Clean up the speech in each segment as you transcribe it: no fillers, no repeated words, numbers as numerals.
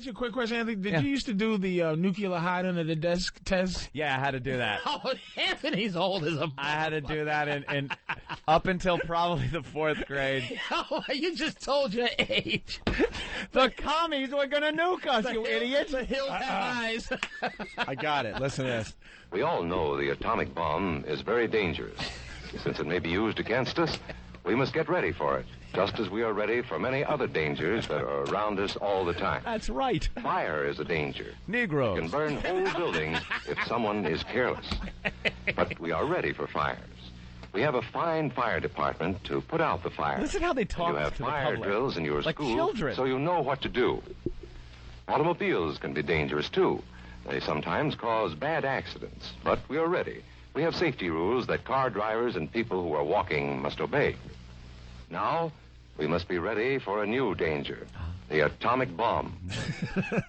ask you a quick question, Anthony? Did you used to do the nuclear hide under the desk test? Yeah, I had to do that. Oh, Anthony's old as a I had to do that in up until probably the 4th grade. Oh, you just told your age. The commies were going to nuke us, you idiot. The hill have eyes. I got it. Listen to this. We all know the atomic bomb is very dangerous. Since it may be used against us, we must get ready for it, just as we are ready for many other dangers that are around us all the time. That's right. Fire is a danger. Negroes. It can burn whole buildings if someone is careless. But we are ready for fires. We have a fine fire department to put out the fire. Listen how they talk You have to the fire public. drills in your like school, children. so you know what to do. Automobiles can be dangerous, too. They sometimes cause bad accidents, but we are ready. We have safety rules that car drivers and people who are walking must obey. Now, we must be ready for a new danger, the atomic bomb.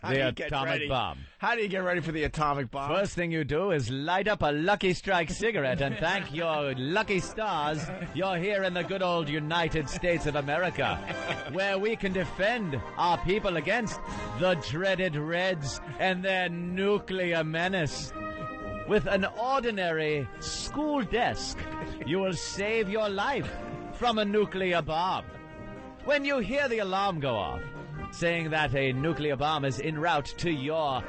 The atomic bomb. How do you get ready for the atomic bomb? First thing you do is light up a Lucky Strike cigarette and thank your lucky stars you're here in the good old United States of America, where we can defend our people against the dreaded Reds and their nuclear menace. With an ordinary school desk, you will save your life from a nuclear bomb. When you hear the alarm go off, saying that a nuclear bomb is en route to your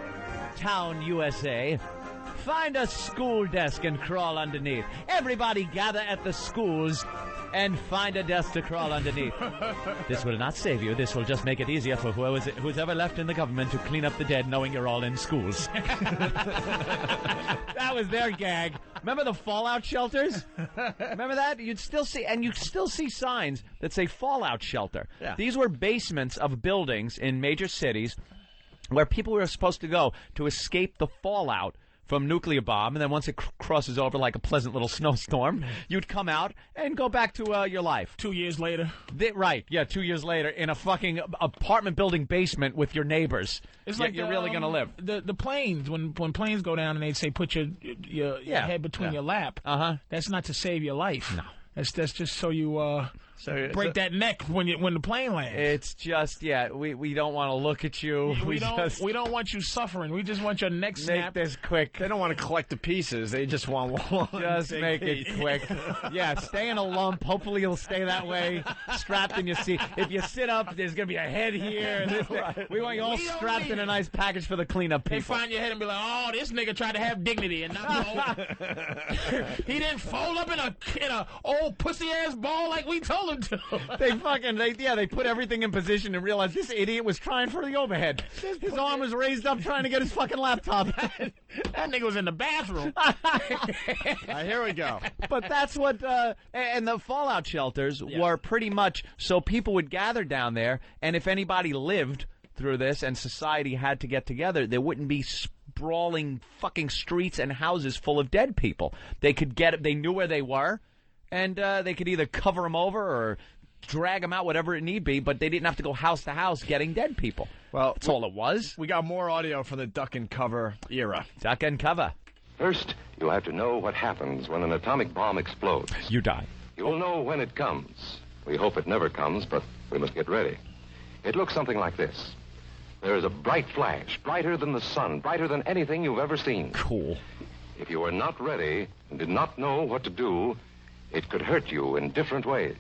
town, USA, find a school desk and crawl underneath. Everybody gather at the schools and find a desk to crawl underneath. This will not save you. This will just make it easier for who's ever left in the government to clean up the dead knowing you're all in schools. That was their gag. Remember the fallout shelters? Remember that? You'd still see signs that say fallout shelter. Yeah. These were basements of buildings in major cities where people were supposed to go to escape the fallout from nuclear bomb, and then once it crosses over like a pleasant little snowstorm, you'd come out and go back to your life. 2 years later. Right, yeah, 2 years later in a fucking apartment building basement with your neighbors. It's like you're really going to live. The planes, when planes go down and they say put your head between your lap, that's not to save your life. No. That's just so you break that neck when the plane lands. It's just, we don't want to look at you. We don't want you suffering. We just want your neck snapped. Make this quick. They don't want to collect the pieces. They just want one. Just make it quick. Yeah, stay in a lump. Hopefully you'll stay that way, strapped in your seat. If you sit up, there's going to be a head here. And we want you all strapped in a nice package for the cleanup people. They find your head and be like, oh, this nigga tried to have dignity and not he didn't fold up in a old pussy-ass ball like we told him to. They put everything in position and realized this idiot was trying for the overhead. His arm was raised up trying to get his fucking laptop. That nigga was in the bathroom. Here we go. But that's what, and the fallout shelters were pretty much so people would gather down there, and if anybody lived through this and society had to get together, there wouldn't be sprawling fucking streets and houses full of dead people. They knew where they were, and they could either cover them over or drag them out, whatever it need be, but they didn't have to go house to house getting dead people. Well, that's all it was. We got more audio from the duck and cover era. Duck and cover. First, you'll have to know what happens when an atomic bomb explodes. You die. You'll know when it comes. We hope it never comes, but we must get ready. It looks something like this. There is a bright flash, brighter than the sun, brighter than anything you've ever seen. Cool. If you were not ready and did not know what to do, it could hurt you in different ways.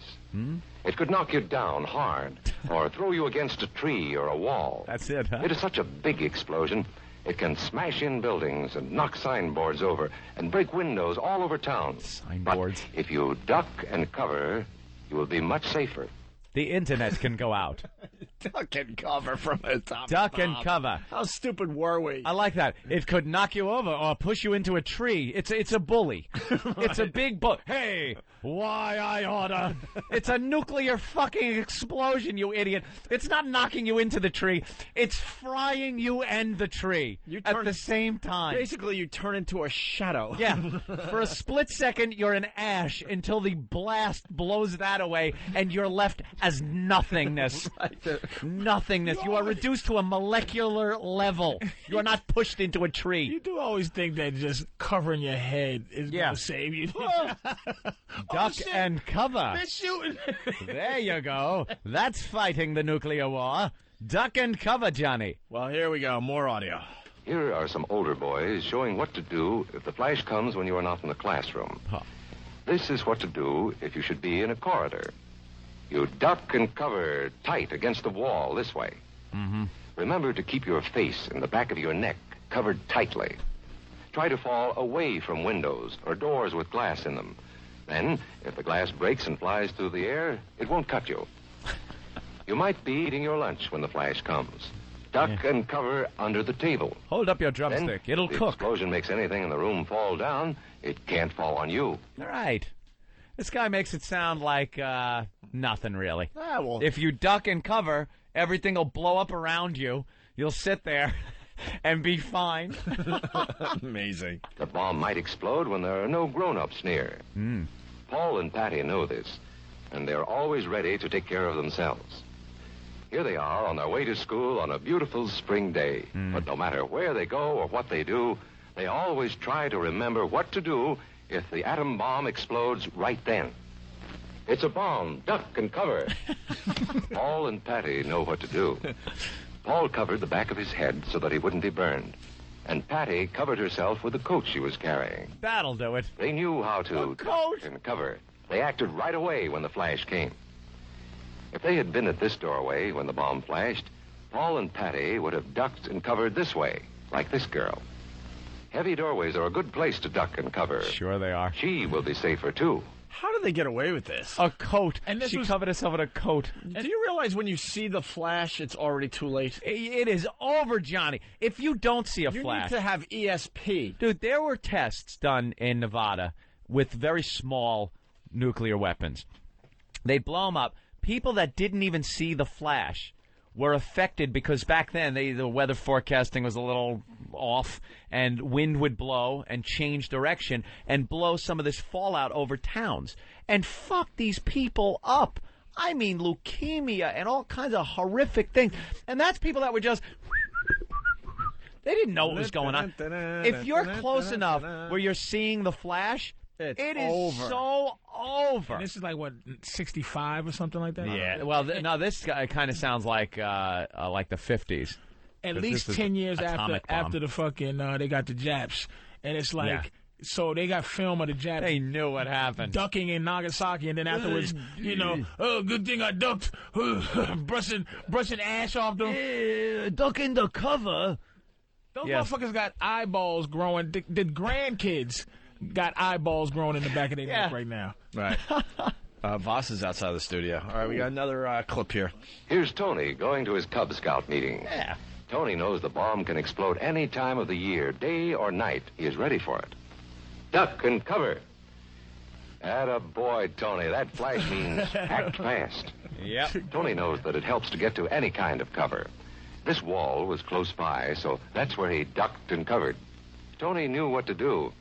It could knock you down hard or throw you against a tree or a wall. That's it, huh? It is such a big explosion, it can smash in buildings and knock signboards over and break windows all over town. Signboards. But if you duck and cover, you will be much safer. The internet can go out. Duck and cover from a top. Duck and cover. How stupid were we? I like that. It could knock you over or push you into a tree. It's a bully. Right. It's a big bully. Hey, why I oughta. It's a nuclear fucking explosion, you idiot. It's not knocking you into the tree. It's frying you and the tree at the same time. Basically, you turn into a shadow. Yeah. For a split second, you're an ash until the blast blows that away and you're left as nothingness. Nothingness. You are reduced to a molecular level. You are not pushed into a tree. You do always think that just covering your head is going to save you. Duck and cover. They're shooting. There you go. That's fighting the nuclear war. Duck and cover, Johnny. Well, here we go. More audio. Here are some older boys showing what to do if the flash comes when you are not in the classroom. Huh. This is what to do if you should be in a corridor. You duck and cover tight against the wall this way. Mm-hmm. Remember to keep your face and the back of your neck covered tightly. Try to fall away from windows or doors with glass in them. Then, if the glass breaks and flies through the air, it won't cut you. You might be eating your lunch when the flash comes. Duck and cover under the table. Hold up your drumstick. It'll cook. If the explosion makes anything in the room fall down, it can't fall on you. All right. This guy makes it sound like nothing, really. Well. If you duck and cover, everything will blow up around you. You'll sit there and be fine. Amazing. The bomb might explode when there are no grown-ups near. Paul and Patty know this, and they're always ready to take care of themselves. Here they are on their way to school on a beautiful spring day. But no matter where they go or what they do, they always try to remember what to do if the atom bomb explodes right then. It's a bomb. Duck and cover. Paul and Patty know what to do. Paul covered the back of his head so that he wouldn't be burned. And Patty covered herself with the coat she was carrying. That'll do it. They knew how to coat duck and cover. They acted right away when the flash came. If they had been at this doorway when the bomb flashed, Paul and Patty would have ducked and covered this way, like this girl. Heavy doorways are a good place to duck and cover. Sure they are. She will be safer, too. How did they get away with this? A coat. And she covered herself in a coat. Do you realize when you see the flash, it's already too late? It is over, Johnny. If you don't see a flash. You need to have ESP. Dude, there were tests done in Nevada with very small nuclear weapons. They'd blow them up. People that didn't even see the flash were affected because back then the weather forecasting was a little off, and wind would blow and change direction and blow some of this fallout over towns and fuck these people up. I mean, leukemia and all kinds of horrific things. And that's people that were just... They didn't know what was going on. If you're close enough where you're seeing the flash... It is over. So over. And this is like, what, 65 or something like that? Yeah. Well, no, this guy kind of sounds like the 50s. At least 10 years after the fucking, they got the Japs. And it's like, so they got film of the Japs. They knew what happened. Ducking in Nagasaki, and then afterwards, oh, good thing I ducked. brushing ash off them. Ducking the cover. Those motherfuckers got eyeballs growing. The grandkids got eyeballs growing in the back of their neck right now. Right. Voss is outside the studio. All right, we got another clip here. Here's Tony going to his Cub Scout meeting. Yeah. Tony knows the bomb can explode any time of the year, day or night. He is ready for it. Duck and cover. Atta boy, Tony. That flash means act fast. Yep. Tony knows that it helps to get to any kind of cover. This wall was close by, so that's where he ducked and covered. Tony knew what to do.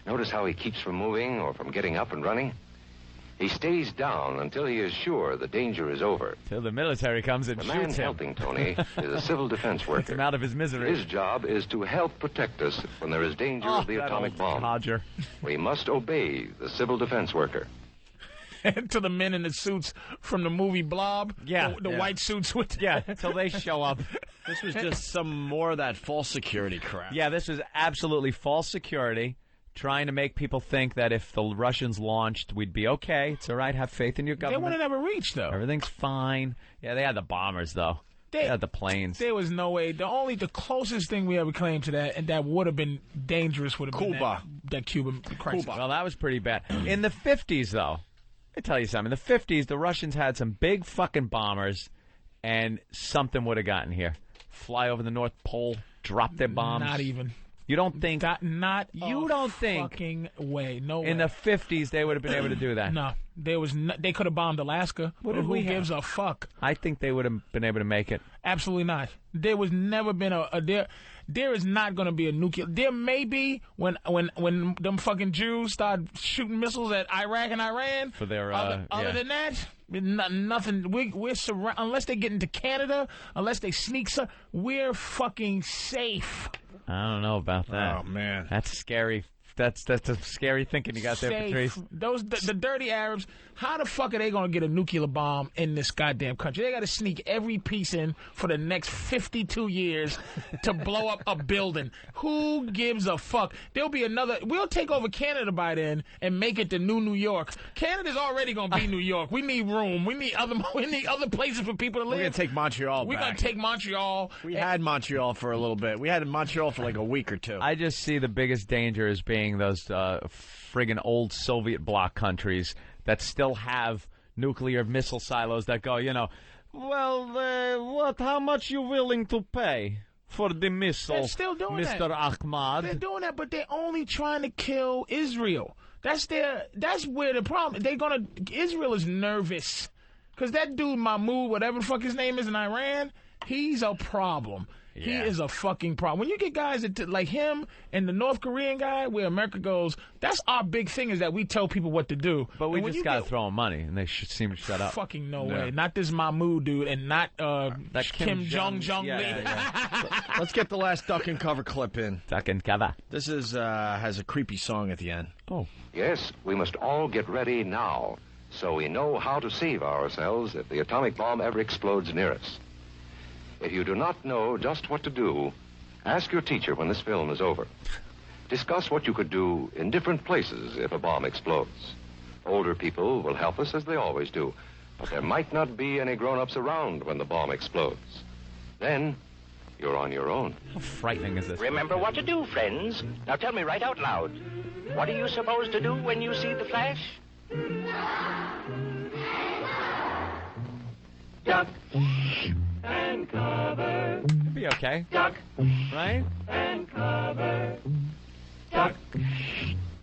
Notice how he keeps from moving or from getting up and running? He stays down until he is sure the danger is over. Till the military comes and shoots him. The man helping Tony is a civil defense worker. Gets him out of his misery. His job is to help protect us when there is danger of the atomic bomb. Roger. We must obey the civil defense worker. And to the men in the suits from the movie Blob. Yeah. The white suits with... Yeah, until they show up. This was just some more of that false security crap. Yeah, this was absolutely false security. Trying to make people think that if the Russians launched, we'd be okay. It's all right. Have faith in your government. They would have never reached, though. Everything's fine. Yeah, they had the bombers, though. They had the planes. There was no way. The closest thing we ever claimed to that, and that would have been dangerous, would have been that Cuban crisis. Well, that was pretty bad. In the 50s, though, let me tell you something. In the 50s, the Russians had some big fucking bombers, and something would have gotten here. Fly over the North Pole, drop their bombs. Not even. You don't think? You don't think? Fucking way. No way. In the 50s, they would have been able to do that. No, there was. They could have bombed Alaska. Who gives a fuck? I think they would have been able to make it. Absolutely not. There was never been There is not going to be a nuclear. There may be when them fucking Jews start shooting missiles at Iraq and Iran. For their other than that, nothing. We're surrounded unless they get into Canada. Unless they sneak. We're fucking safe. I don't know about that. Oh, man. That's scary That's a scary thinking you got there, Patrice. The dirty Arabs, how the fuck are they going to get a nuclear bomb in this goddamn country? They got to sneak every piece in for the next 52 years to blow up a building. Who gives a fuck? There'll be another. We'll take over Canada by then and make it the new New York. Canada's already going to be New York. We need room. We need other places for people to live. We're going to take Montreal back. We're going to take Montreal. We had Montreal for a little bit. We had Montreal for like a week or two. I just see the biggest danger as being those friggin' old Soviet bloc countries that still have nuclear missile silos that go, well, how much you willing to pay for the missile, they're still doing Mr. that. Ahmad? They're doing that, but they're only trying to kill Israel. That's where the problem. Israel is nervous because that dude Mahmoud, whatever the fuck his name is in Iran, he's a problem. Yeah. He is a fucking problem. When you get guys like him and the North Korean guy, where America goes, that's our big thing is that we tell people what to do. But we just got to throw them money, and they seem to shut up. Fucking no way. Not this Mahmoud dude, and not that Kim Jong Lee. Yeah. Let's get the last duck and cover clip in. Duck and cover. This has a creepy song at the end. Oh. Yes, we must all get ready now, so we know how to save ourselves if the atomic bomb ever explodes near us. If you do not know just what to do, ask your teacher when this film is over. Discuss what you could do in different places if a bomb explodes. Older people will help us as they always do, but there might not be any grown-ups around when the bomb explodes. Then, you're on your own. How frightening is this? Remember what to do, friends. Now tell me right out loud. What are you supposed to do when you see the flash? Duck and cover. It'll be okay. Duck. Right? And cover. Duck.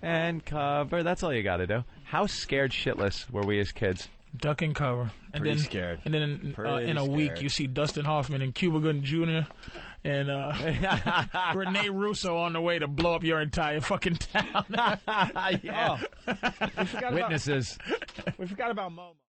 And cover. That's all you got to do. How scared shitless were we as kids? Duck and cover. And Pretty then, scared. And then in a week, you see Dustin Hoffman and Cuba Gooding Jr. and Rene Russo on the way to blow up your entire fucking town. Yeah. We forgot Witnesses. We forgot about Momo.